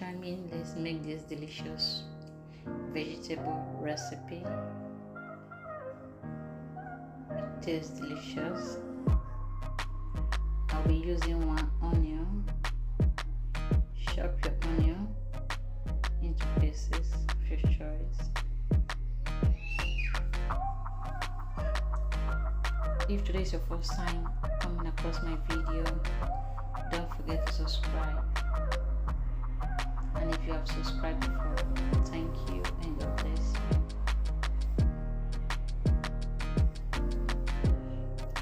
join me? Let's make this delicious vegetable recipe. It tastes delicious. I'll be using 1 onion. Chop your onion into pieces of your choice. If today is your first time coming across my video, don't forget to subscribe. And if you have subscribed before, thank you and God bless you.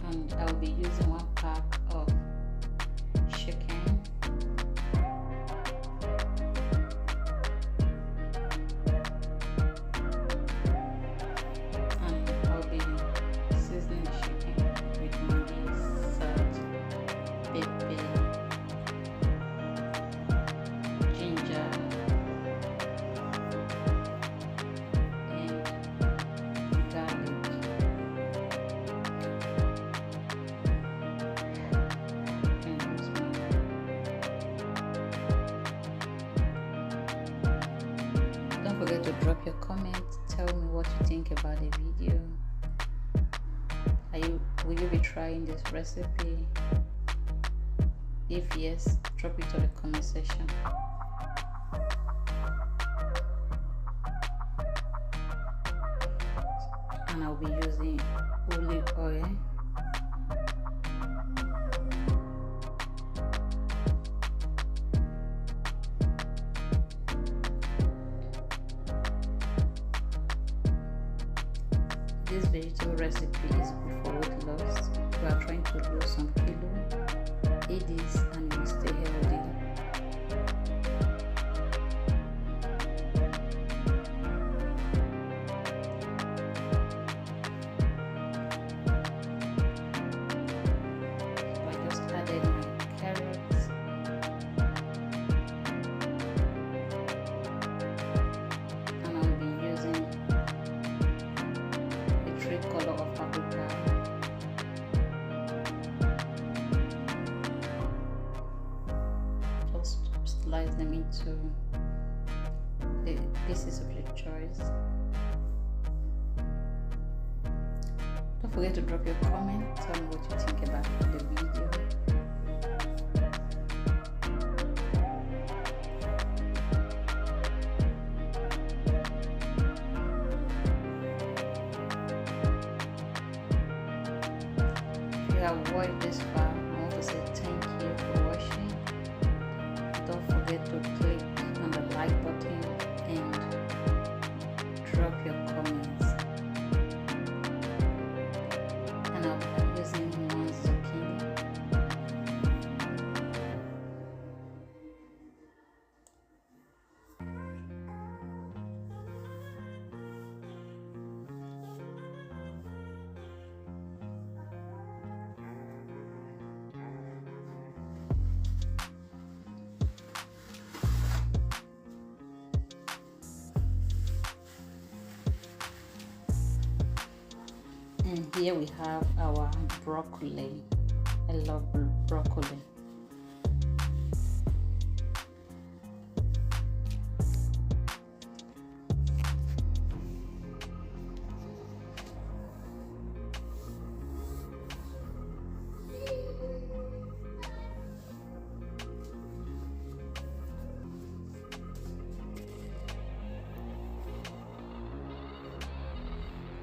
And I will be using 1 pack of chicken, and I'll be seasoning the chicken with Maggi, salt, pepper, ginger, and garlic. And rosemary. Don't forget to drop your comment. Tell me what you think about the video. Will you be trying this recipe? If yes, drop it in the comment section. And I'll be using olive oil. This vegetable recipe is good for weight loss. If you are trying to lose some kilo, eat this and you will stay healthy. So I just added my carrots, and I'll be using the 3 color of paprika. Just slice them into the pieces of your choice. Don't forget to drop your comment. Tell me what you think about the video. If you have watched this far, I want to say thank you for watching. Don't forget to click on the like button and drop your comments. And I'll be using 1 zucchini. And here we have our broccoli. I love broccoli.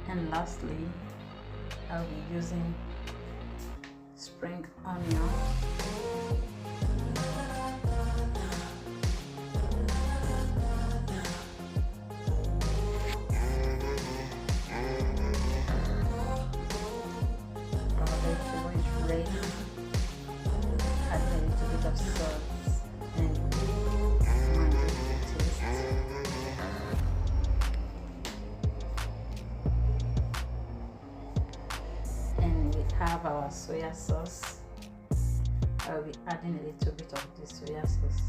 And lastly, I'll be using spring onion. When it's ready, add a little bit of salt and Maggi to taste. And we have our soya sauce. I'll be adding a little bit of the soya sauce.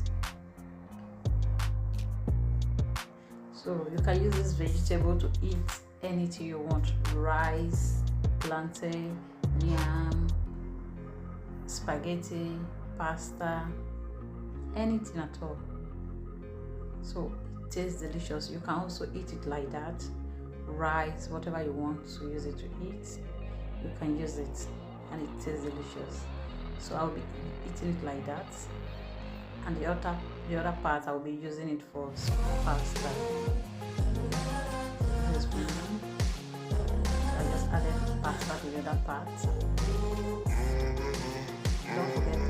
So you can use this vegetable to eat anything you want: rice, plantain, yam, spaghetti, pasta, anything at all. so it tastes delicious. You can also eat it like that, rice, whatever you want to use it to eat, you can use it and it tastes delicious. So I'll be eating it like that, and the other part I'll be using it for pasta. This one, I just added pasta to the other part. Don't forget